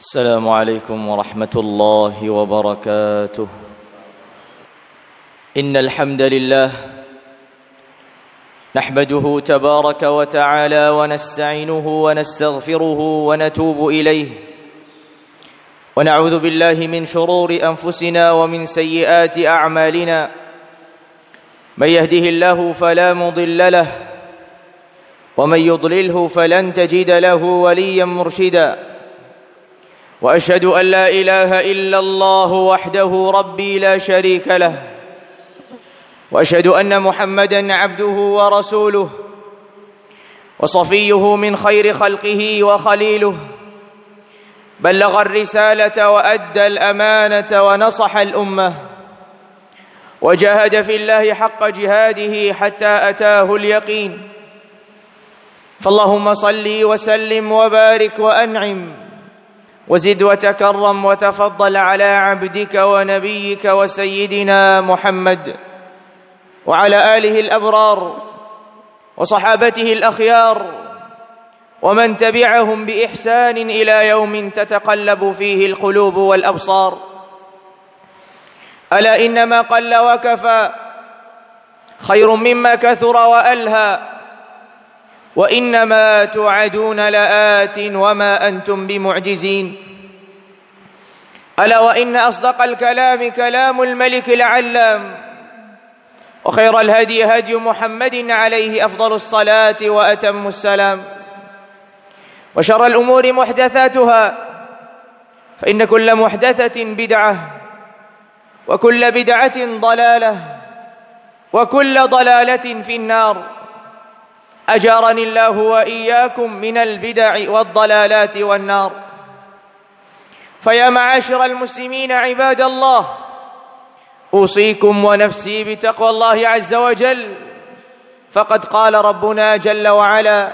السلام عليكم ورحمة الله وبركاته. إن الحمد لله نحمده تبارك وتعالى ونستعينه ونستغفره ونتوب إليه، ونعوذ بالله من شرور أنفسنا ومن سيئات أعمالنا. من يهده الله فلا مضل له، ومن يضلله فلن تجد له وليا مرشدا. وأشهد أن لا إله إلا الله وحده ربي لا شريك له، وأشهد أن محمدا عبده ورسوله وصفيه من خير خلقه وخليله. بلغ الرسالة وأدى الأمانة ونصح الأمة، وجاهد في الله حق جهاده حتى أتاه اليقين. فاللهم صل وسلم وبارك وأنعم وزد وتكرم وتفضل على عبدك ونبيك وسيدنا محمد وعلى آله الأبرار وصحابته الأخيار ومن تبعهم بإحسان إلى يوم تتقلب فيه القلوب والأبصار. ألا إنما قل وكفى خير مما كثر وألهى، وإنما توعدون لآت وما أنتم بمعجزين. ألا وإن أصدق الكلام كلام الملك العلام، وخير الهدي هدي محمد عليه أفضل الصلاة وأتم السلام. وشر الأمور محدثاتها، فإن كل محدثة بدعة، وكل بدعة ضلالة، وكل ضلالة في النار. أجارني الله وإياكم من البدع والضلالات والنار. فيا معاشر المسلمين عباد الله، أوصيكم ونفسي بتقوى الله عز وجل. فقد قال ربنا جل وعلا: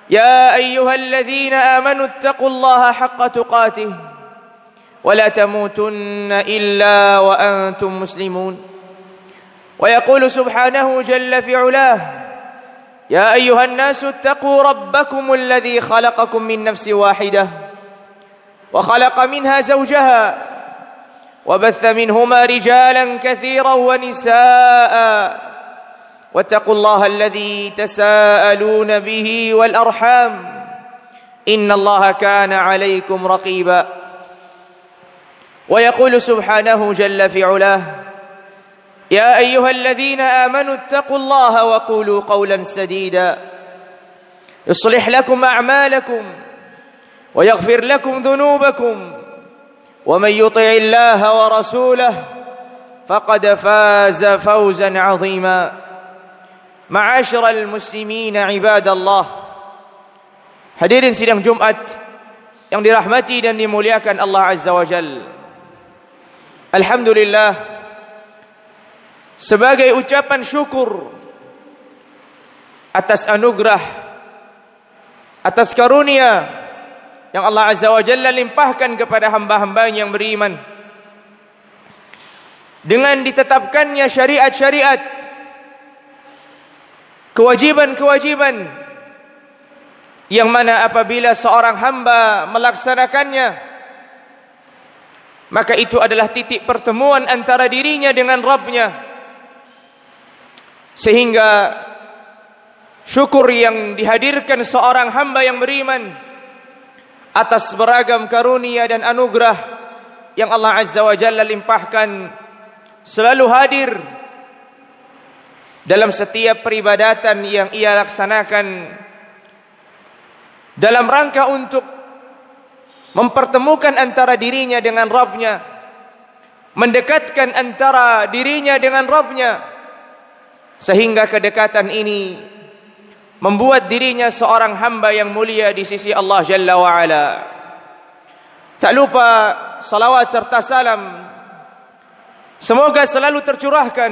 يا أيها الذين آمنوا اتقوا الله حق تقاته ولا تموتن إلا وأنتم مسلمون. ويقول سبحانه جل في علاه: يا أيها الناس اتقوا ربكم الذي خلقكم من نفس واحدة وخلق منها زوجها وبث منهما رجالا كثيرا ونساء، واتقوا الله الذي تساءلون به والأرحام إن الله كان عليكم رقيبا. ويقول سبحانه جل في علاه: يا أيها الذين آمنوا اتقوا الله وقولوا قولا سديدا يصلح لكم أعمالكم ويغفر لكم ذنوبكم، ومن يطع الله ورسوله فقد فاز فوزا عظيما. معاشر المسlimin ibadallah, hadirin sidang Jumat yang dirahmati dan dimuliakan Allah Azza wa Jalla. Alhamdulillah, sebagai ucapan syukur atas anugerah, atas karunia yang Allah Azza wa Jalla limpahkan kepada hamba-hambanya yang beriman, dengan ditetapkannya syariat-syariat, kewajiban-kewajiban yang mana apabila seorang hamba melaksanakannya, maka itu adalah titik pertemuan antara dirinya dengan Rabbnya. Sehingga syukur yang dihadirkan seorang hamba yang beriman atas beragam karunia dan anugerah yang Allah Azza wa Jalla limpahkan selalu hadir dalam setiap peribadatan yang ia laksanakan dalam rangka untuk mempertemukan antara dirinya dengan Rabbnya, mendekatkan antara dirinya dengan Rabbnya, sehingga kedekatan ini membuat dirinya seorang hamba yang mulia di sisi Allah Jalla wa'ala. Tak lupa salawat serta salam semoga selalu tercurahkan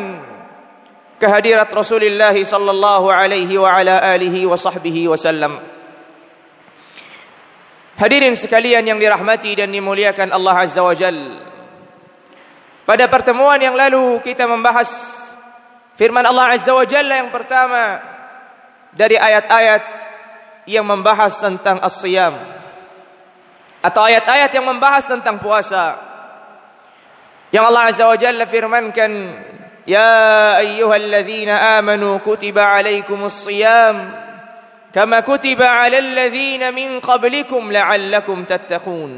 kehadirat Rasulullah sallallahu alaihi wa ala alihi wa sahbihi wasallam. Hadirin sekalian yang dirahmati dan dimuliakan Allah Azza wa Jalla, pada pertemuan yang lalu kita membahas firman Allah Azza wa Jalla yang pertama dari ayat-ayat yang membahas tentang as-siyam. atau ayat-ayat yang membahas tentang puasa. Yang Allah Azza wa Jalla firmankan, "Ya ayyuhalladzina amanu kutiba alaikumus shiyam kama kutiba alal ladzina min qablikum la'allakum tattaqun."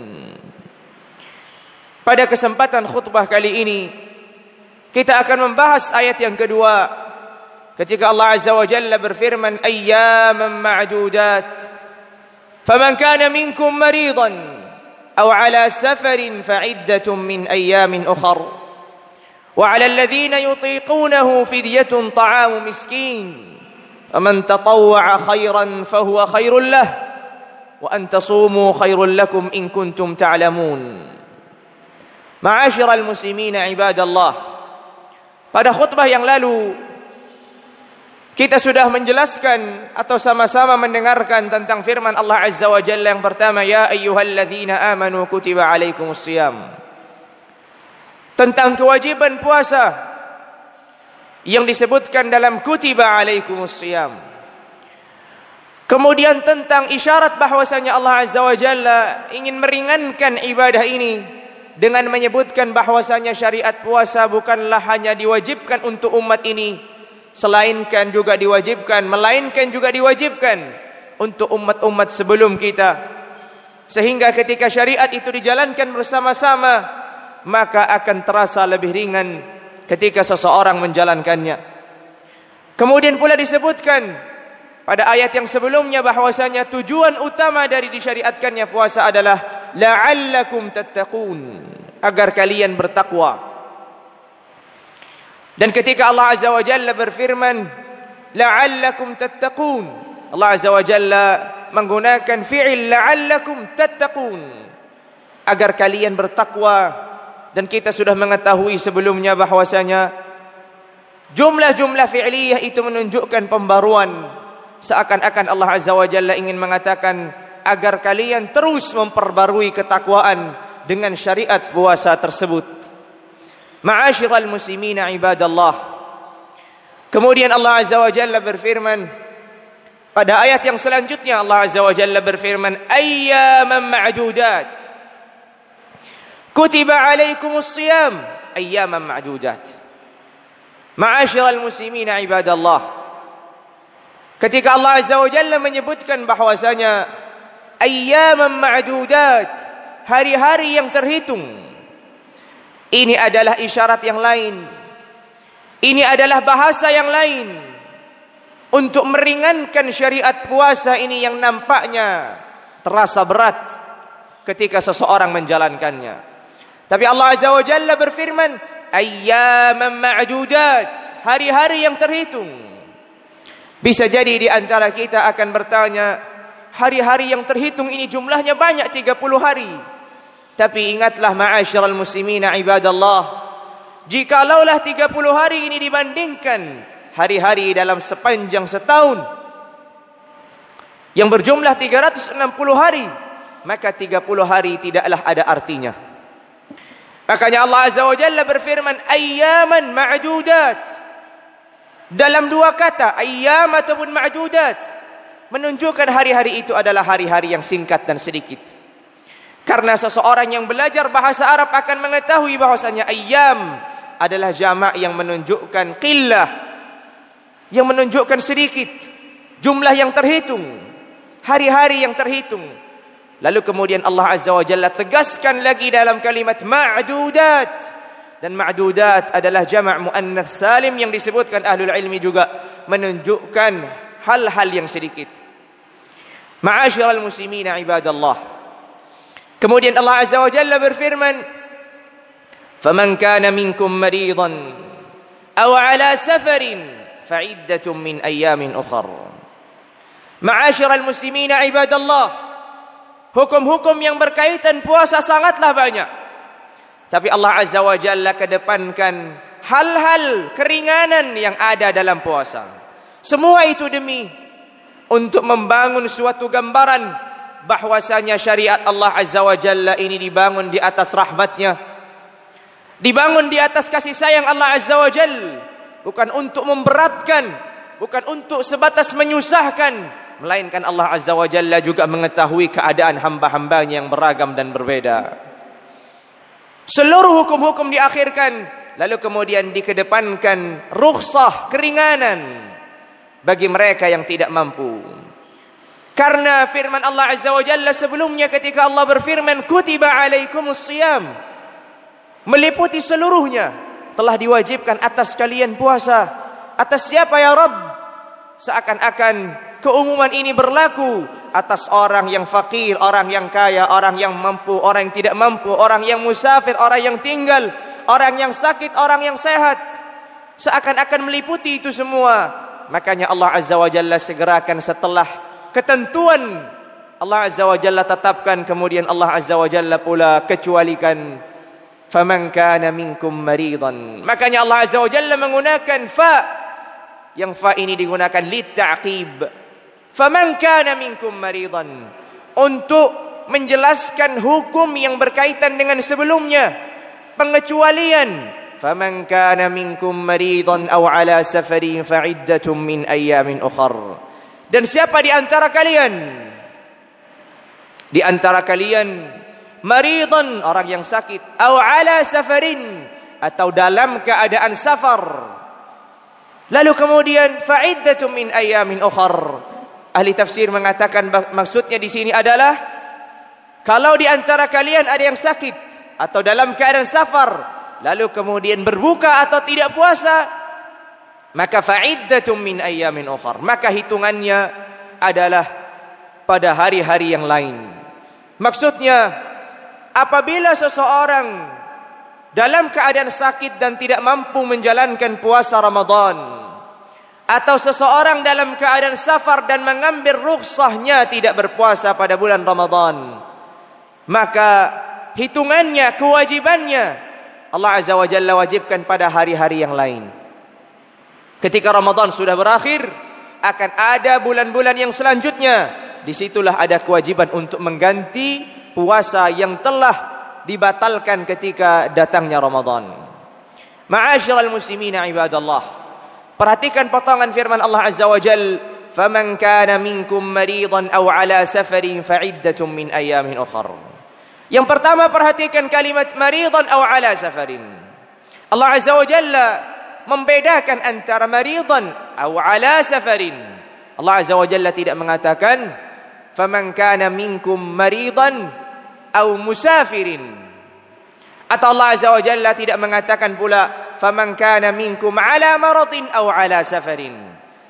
Pada kesempatan khutbah kali ini kita akan membahas ayat yang kedua ketika Allah Azza wa Jalla berfirman, "Ayyaman ma'dudat faman kana minkum maridan aw ala safarin fa'iddatun min ayyamin ukhar wa 'alal ladzina yutiqunahu fidyatun ta'amu miskin faman tatawwa'a khairan fahuwa khairul lah wa an tasumu khairul lakum in kuntum ta'lamun." Ma'asyiral muslimina ibadallah, pada khutbah yang lalu kita sudah menjelaskan atau sama-sama mendengarkan tentang firman Allah Azza wa Jalla yang pertama, "Ya ayyuhalladzina amanu kutiba alaikumus shiyam." Tentang kewajiban puasa yang disebutkan dalam kutiba alaikumus shiyam. Kemudian tentang isyarat bahwasanya Allah Azza wa Jalla ingin meringankan ibadah ini dengan menyebutkan bahwasanya syariat puasa bukanlah hanya diwajibkan untuk umat ini, melainkan juga diwajibkan untuk umat-umat sebelum kita. Sehingga ketika syariat itu dijalankan bersama-sama, maka akan terasa lebih ringan ketika seseorang menjalankannya. Kemudian pula disebutkan pada ayat yang sebelumnya bahwasanya tujuan utama dari disyariatkannya puasa adalah la'allakum tattaqun, agar kalian bertakwa. Dan ketika Allah Azza wa Jalla berfirman la'allakum tattaqun, Allah Azza wa Jalla menggunakan fi'il la'allakum tattaqun, agar kalian bertakwa. Dan kita sudah mengetahui sebelumnya bahwasanya jumlah-jumlah fi'liyah itu menunjukkan pembaruan, seakan-akan Allah Azza wa Jalla ingin mengatakan agar kalian terus memperbarui ketakwaan dengan syariat puasa tersebut. Ma'asyiral muslimina ibadallah. Kemudian Allah Azza wa Jalla berfirman pada ayat yang selanjutnya, Allah Azza wa Jalla berfirman, "Ayyaman ma'dudat kutiba alaikumus shiyam ayyaman ma'dudat." Ma'asyiral muslimina ibadallah, ketika Allah Azza wa Jalla menyebutkan bahwasanya ayyaman ma'dudat, hari-hari yang terhitung, ini adalah isyarat yang lain, ini adalah bahasa yang lain untuk meringankan syariat puasa ini yang nampaknya terasa berat ketika seseorang menjalankannya. Tapi Allah Azza wa Jalla berfirman ayyaman ma'dudat, hari-hari yang terhitung. Bisa jadi di antara kita akan bertanya, hari-hari yang terhitung ini jumlahnya banyak, 30 hari. Tapi ingatlah ma'asyiral muslimina ibadallah, jikalaulah 30 hari ini dibandingkan hari-hari dalam sepanjang setahun yang berjumlah 360 hari, maka 30 hari tidaklah ada artinya. Makanya Allah Azza wa Jalla berfirman ayyaman ma'dudat, dalam dua kata ayyam ataupun ma'dudat, menunjukkan hari-hari itu adalah hari-hari yang singkat dan sedikit. Karena seseorang yang belajar bahasa Arab akan mengetahui bahwasanya ayyam adalah jamak yang menunjukkan qillah, yang menunjukkan sedikit, jumlah yang terhitung, hari-hari yang terhitung. Lalu kemudian Allah Azza wa Jalla tegaskan lagi dalam kalimat ma'dudat, dan ma'dudat adalah jamak muannats salim yang disebutkan ahlul ilmi juga menunjukkan hal-hal yang sedikit. Ma'asyiral muslimina ibadallah. Kemudian Allah Azza wa Jalla berfirman, "Faman kana minkum maridan aw ala safarin fa'iddatun min ayyamin ukhar." Ma'asyiral muslimina ibadallah, hukum-hukum yang berkaitan puasa sangatlah banyak. Tapi Allah Azza wa Jalla kedepankan hal-hal keringanan yang ada dalam puasa. Semua itu demi untuk membangun suatu gambaran bahwasanya syariat Allah Azza wa Jalla ini dibangun di atas rahmatnya, dibangun di atas kasih sayang Allah Azza wa Jalla, bukan untuk memberatkan, bukan untuk sebatas menyusahkan, melainkan Allah Azza wa Jalla juga mengetahui keadaan hamba-hambanya yang beragam dan berbeda. Seluruh hukum-hukum diakhirkan, lalu kemudian dikedepankan rukhsah, keringanan bagi mereka yang tidak mampu. Karena firman Allah Azza wa Jalla sebelumnya ketika Allah berfirman, kutiba alaikumus siyam, meliputi seluruhnya, telah diwajibkan atas kalian puasa. Atas siapa ya Rabb? Seakan-akan keumuman ini berlaku atas orang yang fakir, orang yang kaya, orang yang mampu, orang yang tidak mampu, orang yang musafir, orang yang tinggal, orang yang sakit, orang yang sehat. Seakan-akan meliputi itu semua. Makanya Allah Azza wa Jalla segerakan setelah ketentuan Allah Azza wa Jalla tetapkan, kemudian Allah Azza wa Jalla pula kecualikan, faman kana minkum maridan. Makanya Allah Azza wa Jalla menggunakan fa, yang fa ini digunakan litta'qib, faman kana minkum maridan, untuk menjelaskan hukum yang berkaitan dengan sebelumnya, pengecualian. Faman kana minkum maridan aw ala safarin fa'iddatun min ayyamin ukhar. Dan siapa di antara kalian, maridan, orang yang sakit, aw ala safarin, atau dalam keadaan safar, lalu kemudian fa'iddatun min ayyamin ukhar. Ahli tafsir mengatakan maksudnya di sini adalah kalau di antara kalian ada yang sakit atau dalam keadaan safar, lalu kemudian berbuka atau tidak puasa, maka fa'iddatun min ayyamin ukhar, maka hitungannya adalah pada hari-hari yang lain. Maksudnya, apabila seseorang dalam keadaan sakit dan tidak mampu menjalankan puasa Ramadan, atau seseorang dalam keadaan safar dan mengambil rukhsahnya tidak berpuasa pada bulan Ramadan, maka hitungannya, kewajibannya Allah Azza wa Jalla wajibkan pada hari-hari yang lain. Ketika Ramadan sudah berakhir, akan ada bulan-bulan yang selanjutnya. Disitulah ada kewajiban untuk mengganti puasa yang telah dibatalkan ketika datangnya Ramadan. Ma'asyiral muslimina ibadallah, perhatikan potongan firman Allah Azza wa Jalla, faman kana minkum maridan aw ala safarin fa'iddatun min ayyamin ukhar. Yang pertama, perhatikan kalimat maridan aw ala safarin. Allah Azza wa Jalla membedakan antara maridan aw ala safarin. Allah Azza wa Jalla tidak mengatakan faman kana minkum maridan aw musafirin. Atau Allah Azza wa Jalla tidak mengatakan pula faman kana minkum ala maradin aw ala safarin.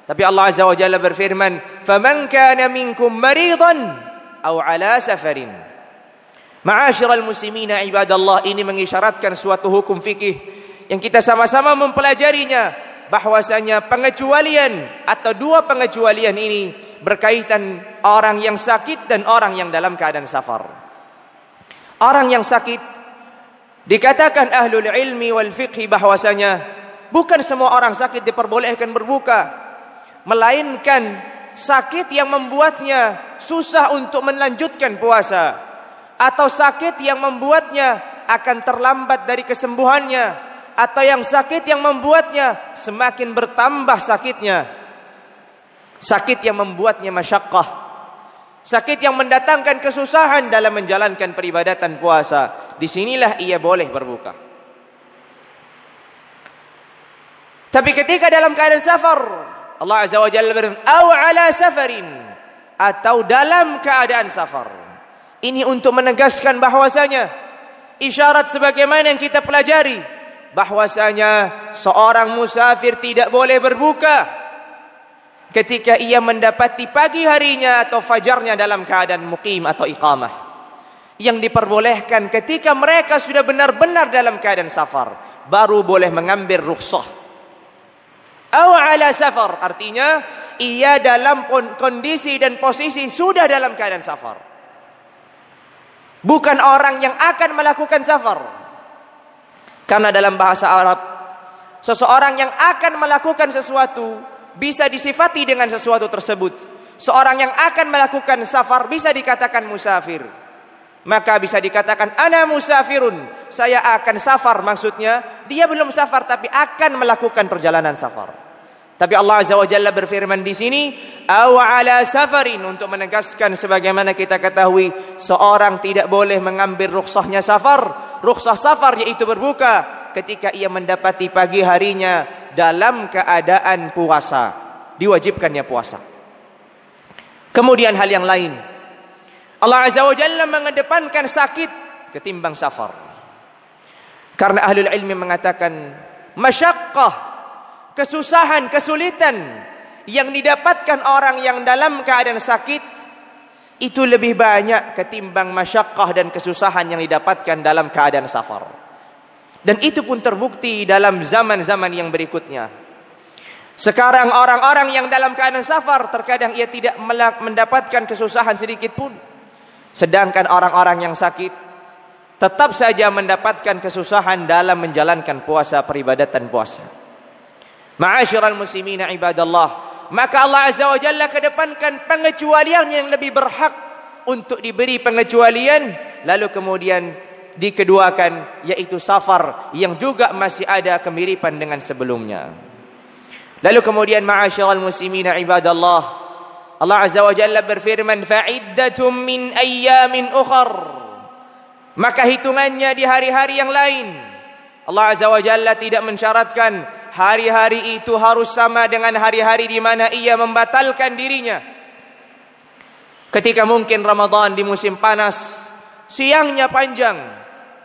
Tapi Allah Azza wa Jalla berfirman faman kana minkum maridan aw ala safarin. Ma'asyiral muslimina ibadallah, ini mengisyaratkan suatu hukum fikih yang kita sama-sama mempelajarinya, bahwasanya pengecualian atau dua pengecualian ini berkaitan orang yang sakit dan orang yang dalam keadaan safar. Orang yang sakit, dikatakan ahlul ilmi wal fiqhi bahwasanya bukan semua orang sakit diperbolehkan berbuka, melainkan sakit yang membuatnya susah untuk melanjutkan puasa, atau sakit yang membuatnya akan terlambat dari kesembuhannya, atau yang sakit yang membuatnya semakin bertambah sakitnya, sakit yang membuatnya masyaqqah, sakit yang mendatangkan kesusahan dalam menjalankan peribadatan puasa. Disinilah ia boleh berbuka. Tapi ketika dalam keadaan safar, Allah Azza wa Jalla berfirman aw ala safarin, atau dalam keadaan safar. Ini untuk menegaskan bahwasanya isyarat sebagaimana yang kita pelajari, bahwasanya seorang musafir tidak boleh berbuka ketika ia mendapati pagi harinya atau fajarnya dalam keadaan muqim atau iqamah. Yang diperbolehkan ketika mereka sudah benar-benar dalam keadaan safar, baru boleh mengambil rukhsah. Aw ala safar, artinya ia dalam kondisi dan posisi sudah dalam keadaan safar, bukan orang yang akan melakukan safar. Karena dalam bahasa Arab, seseorang yang akan melakukan sesuatu bisa disifati dengan sesuatu tersebut. Seorang yang akan melakukan safar bisa dikatakan musafir. Maka bisa dikatakan ana musafirun, saya akan safar, maksudnya dia belum safar tapi akan melakukan perjalanan safar. Tapi Allah Azza wa Jalla berfirman di sini, aw ala safarin, untuk menegaskan sebagaimana kita ketahui seorang tidak boleh mengambil rukhsahnya safar. Rukhsah safar yaitu berbuka ketika ia mendapati pagi harinya dalam keadaan puasa, diwajibkannya puasa. Kemudian hal yang lain, Allah Azza wa Jalla mengedepankan sakit ketimbang safar. Karena ahlul ilmi mengatakan masyaqqah, kesusahan, kesulitan yang didapatkan orang yang dalam keadaan sakit itu lebih banyak ketimbang masyaqqah dan kesusahan yang didapatkan dalam keadaan safar. Dan itu pun terbukti dalam zaman-zaman yang berikutnya. Sekarang orang-orang yang dalam keadaan safar terkadang ia tidak mendapatkan kesusahan sedikit pun. Sedangkan orang-orang yang sakit tetap saja mendapatkan kesusahan dalam menjalankan puasa, peribadatan puasa. Ma'asyiral muslimina ibadallah, maka Allah Azza wa Jalla kedepankan pengecualian yang lebih berhak untuk diberi pengecualian, lalu kemudian dikeduakan yaitu safar yang juga masih ada kemiripan dengan sebelumnya. Lalu kemudian ma'asyiral muslimina ibadallah, Allah Azza wa Jalla berfirman, fa'iddatum min ayyamin ukhar, maka hitungannya di hari-hari yang lain. Allah Azza wa Jalla tidak mensyaratkan hari-hari itu harus sama dengan hari-hari di mana ia membatalkan dirinya. Ketika mungkin Ramadan di musim panas, siangnya panjang,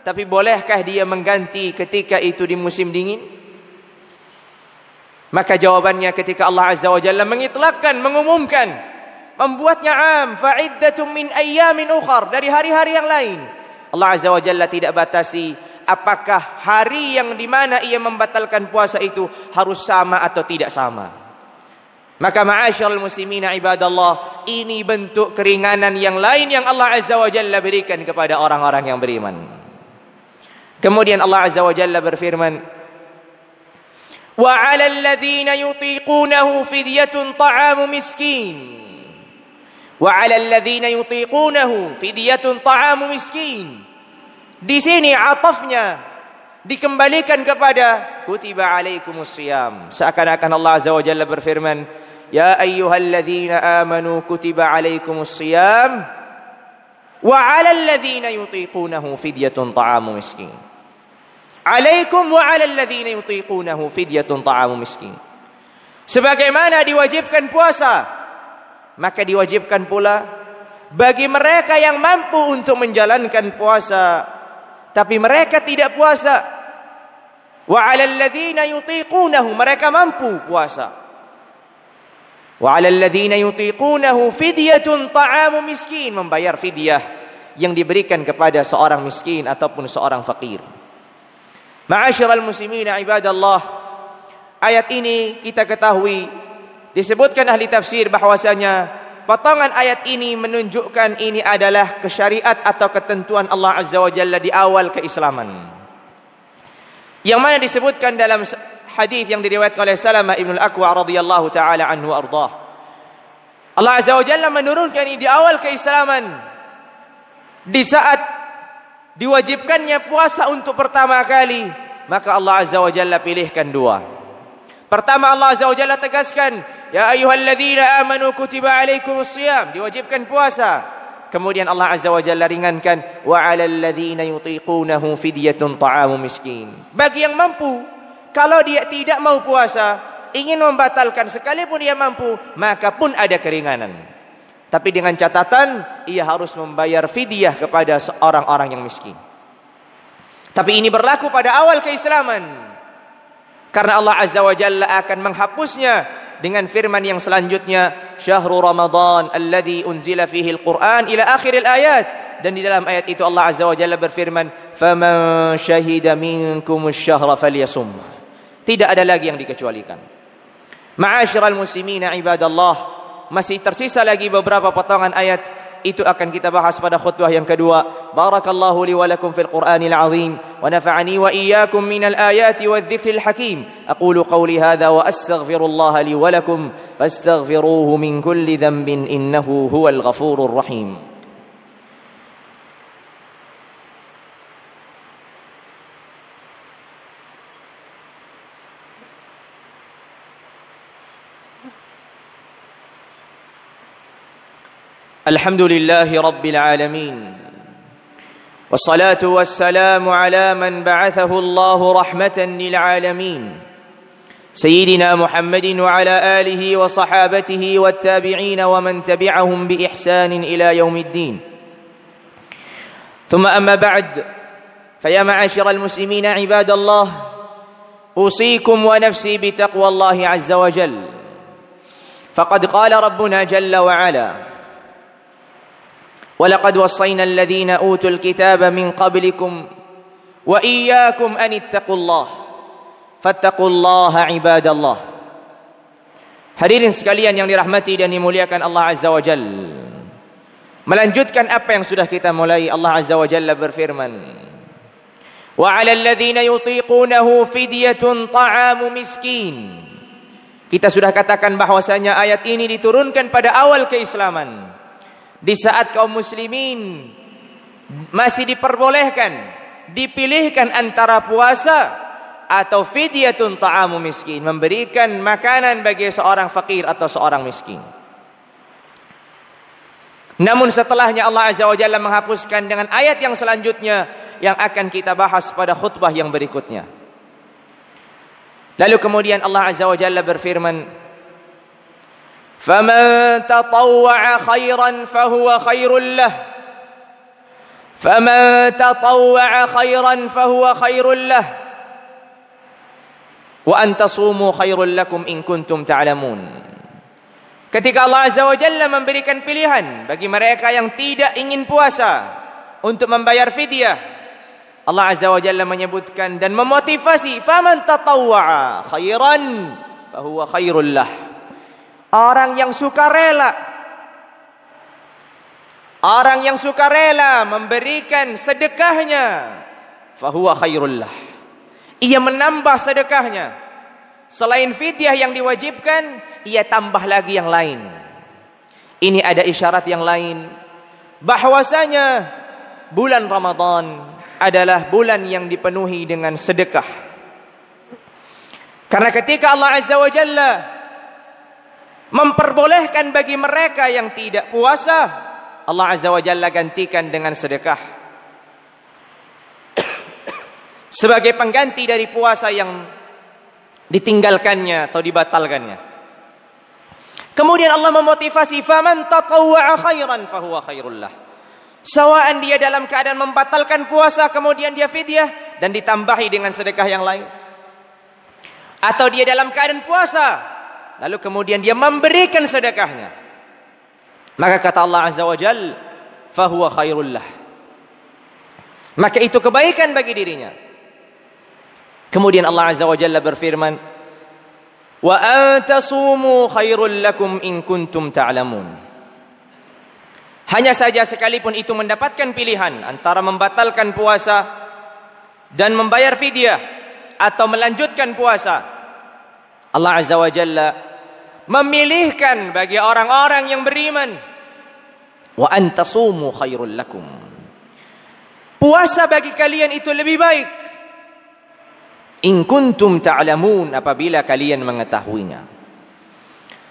tapi bolehkah dia mengganti ketika itu di musim dingin? Maka jawabannya ketika Allah Azza wa Jalla mengitlaqkan, mengumumkan, membuatnya am, fa'iddatum min ayyamin ukhar, dari hari-hari yang lain. Allah Azza wa Jalla tidak batasi apakah hari yang dimana ia membatalkan puasa itu harus sama atau tidak sama. Maka ma'asyiral muslimina ibadallah, ini bentuk keringanan yang lain yang Allah Azza wa Jalla berikan kepada orang-orang yang beriman. Kemudian Allah Azza wa Jalla berfirman, wa 'alal ladzina yutiqunahu fidyatun ta'amu miskin. Wa 'alal ladzina yutiqunahu fidyatun ta'amu miskin. Di sini atafnya dikembalikan kepada kutiba alaikumus shiyam. Seakan-akan Allah Azza wa Jalla berfirman, ya ayyuhalladzina amanu kutiba alaikumus shiyam wa 'alal ladzina yutiqunahu fidyatun ta'amu miskin. Alaikum wa 'alal ladzina yutiqunahu fidyatun ta'amu miskin. Sebagaimana diwajibkan puasa, maka diwajibkan pula bagi mereka yang mampu untuk menjalankan puasa tapi mereka tidak puasa. Wa 'alal ladzina yutiqunahu, mereka mampu puasa. Wa 'alal ladzina yutiqunahu fidyatun ta'amu miskin, membayar fidyah yang diberikan kepada seorang miskin ataupun seorang fakir. Ma'asyiral muslimina ibadallah, ayat ini kita ketahui disebutkan ahli tafsir bahwasanya potongan ayat ini menunjukkan ini adalah kesyariat atau ketentuan Allah Azza wa Jalla di awal keislaman, yang mana disebutkan dalam hadis yang diriwayatkan oleh Salamah ibn al-Aqwa radhiyallahu taala anhu ardah. Allah Azza wa Jalla menurunkan ini di awal keislaman, di saat diwajibkannya puasa untuk pertama kali, maka Allah Azza wa Jalla pilihkan dua. Pertama, Allah Azza wa Jalla tegaskan, ya ayyuhalladzina amanu kutiba alaikumus shiyam, diwajibkan puasa. Kemudian Allah Azza wa Jalla ringankan, wa 'alal ladzina yutiqunahu fidyatun ta'amu miskin. Bagi yang mampu, kalau dia tidak mau puasa, ingin membatalkan sekalipun ia mampu, maka pun ada keringanan. Tapi dengan catatan ia harus membayar fidyah kepada orang-orang yang miskin. Tapi ini berlaku pada awal keislaman, karena Allah Azza wa Jalla akan menghapusnya dengan firman yang selanjutnya, syahrul Ramadan alladzi unzila fihi al-Qur'an ila akhiril ayat. Dan di dalam ayat itu Allah Azza wa Jalla berfirman, faman syahida minkumus syahra falyasum. Tidak ada lagi yang dikecualikan. Ma'asyiral muslimina ibadallah, masih tersisa lagi beberapa potongan ayat, itu akan kita bahas pada khutbah yang kedua. Barakallahu li wa lakum fil Qur'anil azim wa nafa'ani wa iyyakum minal ayati wadh-dhikril hakim. Aqulu qawli hadha wa astaghfirullaha li wa lakum fastaghfiruhu min kulli dhanbin innahu huwal ghafurur rahim. الحمد لله رب العالمين والصلاة والسلام على من بعثه الله رحمة للعالمين سيدنا محمد وعلى آله وصحابته والتابعين ومن تبعهم بإحسان إلى يوم الدين ثم أما بعد فيا معاشر المسلمين عباد الله أوصيكم ونفسي بتقوى الله عز وجل فقد قال ربنا جل وعلا ولقد وصينا الذين أوتوا الكتاب من قبلكم وإياكم أن اتقوا الله فاتقوا الله عباد الله. Hadirin sekalian yang dirahmati dan dimuliakan Allah Azza wa Jal, melanjutkan apa yang sudah kita mulai, Allah Azza wa Jalla berfirman, wa 'alal ladzina yutiqunahu fidyatun ta'amu miskin. Kita sudah katakan bahwasanya ayat ini diturunkan pada awal keislaman, di saat kaum muslimin masih diperbolehkan, dipilihkan antara puasa atau fidyatun ta'amu miskin, memberikan makanan bagi seorang fakir atau seorang miskin. Namun setelahnya Allah Azza wa Jalla menghapuskan dengan ayat yang selanjutnya yang akan kita bahas pada khutbah yang berikutnya. Lalu kemudian Allah Azza wa Jalla berfirman, "Faman tatawwa'a khairan fahuwa khairul lah. Faman tatawwa'a khairan fahuwa khairul lah. Wa an tasumu khairul lakum in kuntum ta'lamun." Ketika Allah Azza wa Jalla memberikan pilihan bagi mereka yang tidak ingin puasa untuk membayar fidyah, Allah Azza wa Jalla menyebutkan dan memotivasi, faman tatawwa'a khairan fahuwa khairul lah. Orang yang sukarela, orang yang sukarela memberikan sedekahnya, fahuwa khairul lah. Ia menambah sedekahnya. Selain fidyah yang diwajibkan, ia tambah lagi yang lain. Ini ada isyarat yang lain, bahwasanya bulan Ramadan adalah bulan yang dipenuhi dengan sedekah. Karena ketika Allah Azza wa Jalla memperbolehkan bagi mereka yang tidak puasa, Allah Azza wa Jalla gantikan dengan sedekah sebagai pengganti dari puasa yang ditinggalkannya atau dibatalkannya. Kemudian Allah memotivasi, faman tatawwa'a khairan fahuwa khairul lah. Sawaan dia dalam keadaan membatalkan puasa kemudian dia fidyah dan ditambahi dengan sedekah yang lain, atau dia dalam keadaan puasa lalu kemudian dia memberikan sedekahnya, maka kata Allah Azza wa Jal, fahuwa khairul lah, maka itu kebaikan bagi dirinya. Kemudian Allah Azza wa Jalla berfirman, wa antasumu khairul lakum in kuntum ta'lamun. Hanya saja sekalipun itu mendapatkan pilihan antara membatalkan puasa dan membayar fidyah atau melanjutkan puasa, Allah Azza wa Jalla memilihkan bagi orang-orang yang beriman, wa antasumu khairul lakum. Puasa bagi kalian itu lebih baik, in kuntum ta'lamun, apabila kalian mengetahuinya.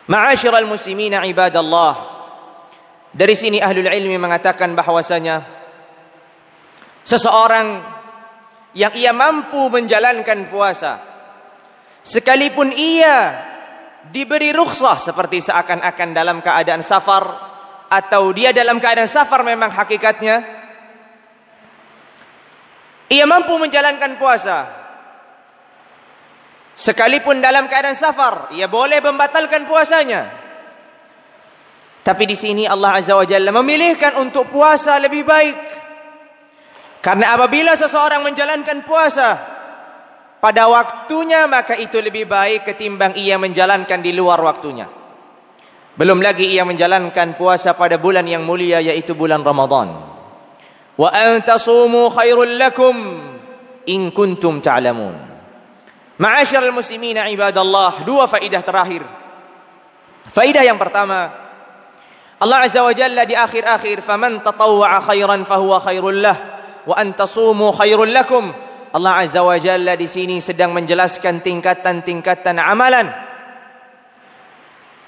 Ma'asyiral muslimina ibadallah, dari sini ahlul ilmi mengatakan bahwasanya seseorang yang ia mampu menjalankan puasa, sekalipun ia diberi rukhsah seperti seakan-akan dalam keadaan safar, atau dia dalam keadaan safar memang hakikatnya ia mampu menjalankan puasa, sekalipun dalam keadaan safar ia boleh membatalkan puasanya. Tapi di sini Allah Azza wa Jalla memilihkan untuk puasa lebih baik. Karena apabila seseorang menjalankan puasa pada waktunya, maka itu lebih baik ketimbang ia menjalankan di luar waktunya. Belum lagi ia menjalankan puasa pada bulan yang mulia, yaitu bulan Ramadan. Wa antasumu khairul lakum in kuntum ta'lamun. Ma'asyiral muslimina ibadallah, dua faidah terakhir. Faidah yang pertama, Allah Azza wa Jalla di akhir-akhir, faman tatawwa'a khairan fahuwa khairul lah wa antasumu khairul lakum. Allah Azza wa Jalla di sini sedang menjelaskan tingkatan-tingkatan amalan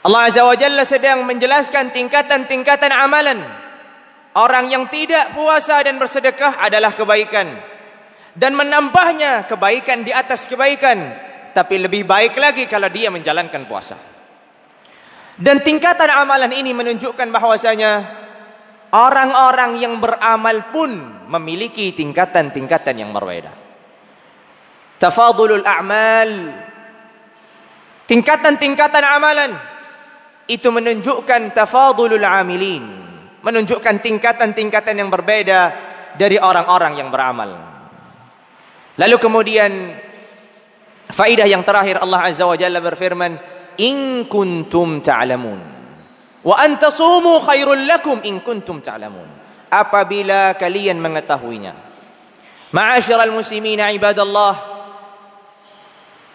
Allah Azza wa Jalla sedang menjelaskan tingkatan-tingkatan amalan. Orang yang tidak puasa dan bersedekah adalah kebaikan, dan menambahnya kebaikan di atas kebaikan, tapi lebih baik lagi kalau dia menjalankan puasa. Dan tingkatan amalan ini menunjukkan bahwasanya orang-orang yang beramal pun memiliki tingkatan-tingkatan yang berbeda. Tafadulul a'mal, tingkatan-tingkatan amalan itu menunjukkan tafadulul amilin, menunjukkan tingkatan-tingkatan yang berbeda dari orang-orang yang beramal. Lalu kemudian faedah yang terakhir, Allah Azza wa Jalla berfirman, in kuntum ta'lamun wa an tasumu khairul lakum in kuntum ta'lamun. Apabila kalian mengetahuinya. Ma'asyiral muslimina ibadallah,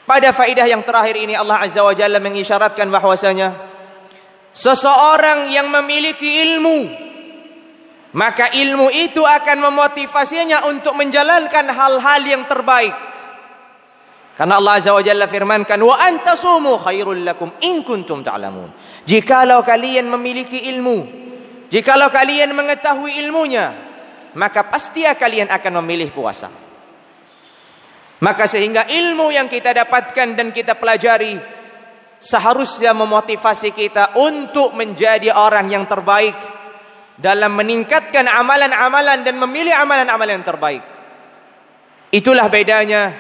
pada faedah yang terakhir ini Allah Azza wa Jalla mengisyaratkan bahwasanya seseorang yang memiliki ilmu, maka ilmu itu akan memotivasinya untuk menjalankan hal-hal yang terbaik. Karena Allah Azza wa Jalla firmankan, wa antasumu khairul lakum in kuntum ta'lamun. Jikalau kalian memiliki ilmu, jikalau kalian mengetahui ilmunya, maka pasti kalian akan memilih puasa. Maka sehingga ilmu yang kita dapatkan dan kita pelajari seharusnya memotivasi kita untuk menjadi orang yang terbaik dalam meningkatkan amalan-amalan dan memilih amalan-amalan yang terbaik. Itulah bedanya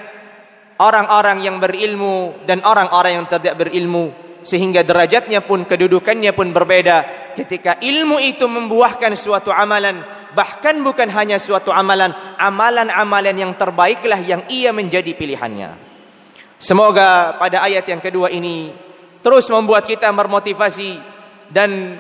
orang-orang yang berilmu dan orang-orang yang tidak berilmu, sehingga derajatnya pun, kedudukannya pun berbeda. Ketika ilmu itu membuahkan suatu amalan, bahkan bukan hanya suatu amalan, amalan-amalan yang terbaiklah yang ia menjadi pilihannya. Semoga pada ayat yang kedua ini terus membuat kita bermotivasi dan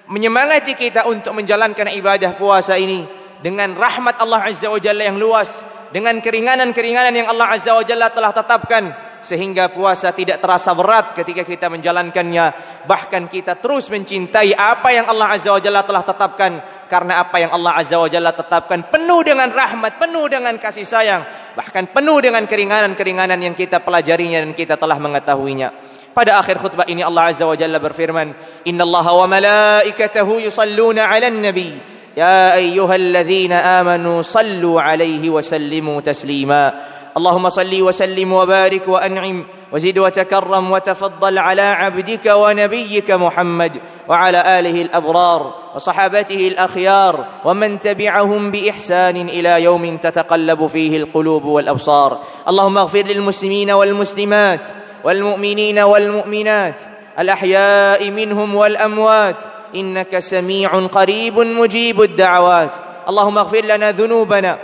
menyemangati kita untuk menjalankan ibadah puasa ini dengan rahmat Allah Azza wa Jalla yang luas, dengan keringanan-keringanan yang Allah Azza wa Jalla telah tetapkan, sehingga puasa tidak terasa berat ketika kita menjalankannya. Bahkan kita terus mencintai apa yang Allah Azza wa Jalla telah tetapkan, karena apa yang Allah Azza wa Jalla tetapkan penuh dengan rahmat, penuh dengan kasih sayang, bahkan penuh dengan keringanan-keringanan yang kita pelajarinya dan kita telah mengetahuinya. Pada akhir khutbah ini Allah Azza wa Jalla berfirman, innallaha wa malaikatahu yusalluna 'alan nabi ya ayyuhalladzina amanu sallu 'alaihi wa sallimu taslima. اللهم صل وسلم وبارك وأنعم وزد وتكرم وتفضل على عبدك ونبيك محمد وعلى آله الأبرار وصحابته الأخيار ومن تبعهم بإحسان إلى يوم تتقلب فيه القلوب والأبصار. اللهم اغفر للمسلمين والمسلمات والمؤمنين والمؤمنات الأحياء منهم والأموات إنك سميع قريب مجيب الدعوات. اللهم اغفر لنا ذنوبنا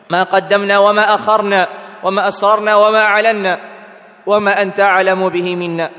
ما قدمنا وما أخرنا وما أسررنا وما أعلنا وما أنت أعلم به منا.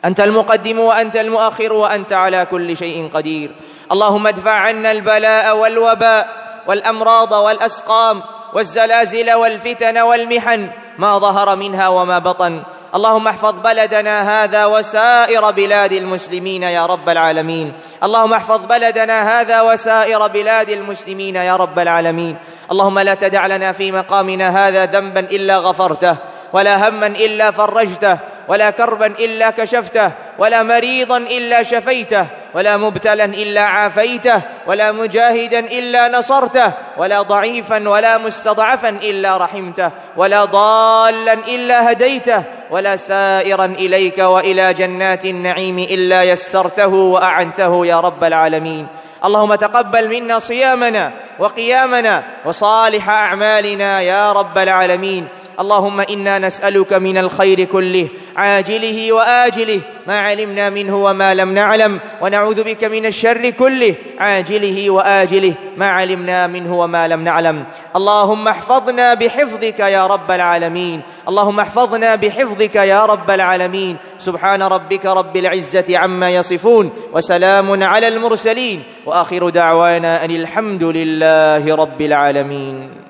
أنت المقدم وأنت المؤخر وأنت على كل شيء قدير. اللهم ادفع عنا البلاء والوباء والأمراض والأسقام والزلازل والفتن والمحن ما ظهر منها وما بطن. اللهم احفظ بلدنا هذا وسائر بلاد المسلمين يا رب العالمين. اللهم احفظ بلدنا هذا وسائر بلاد المسلمين يا رب العالمين. اللهم لا تدع لنا في مقامنا هذا ذنبا إلا غفرته ولا هما إلا فرجته ولا كربا إلا كشفته ولا مريضا إلا شفيته ولا مبتلا إلا عافيته ولا مجاهدا إلا نصرته ولا ضعيفا ولا مستضعفا إلا رحمته ولا ضالا إلا هديته ولا سائرا إليك وإلى جنات النعيم إلا يسرته وأعنته يا رب العالمين. اللهم تقبل منا صيامنا وقيامنا وصالح أعمالنا يا رب العالمين. اللهم إنا نسألك من الخير كله عاجله وآجله ما علمنا منه وما لم نعلم ونعوذ بك من الشر كله عاجله وآجله ما علمنا منه وما لم نعلم. اللهم احفظنا بحفظك يا رب العالمين. اللهم احفظنا بحفظك يا رب العالمين. سبحان ربك رب العزة عما يصفون وسلام على المرسلين وآخر دعوانا أن الحمد لله رب العالمين.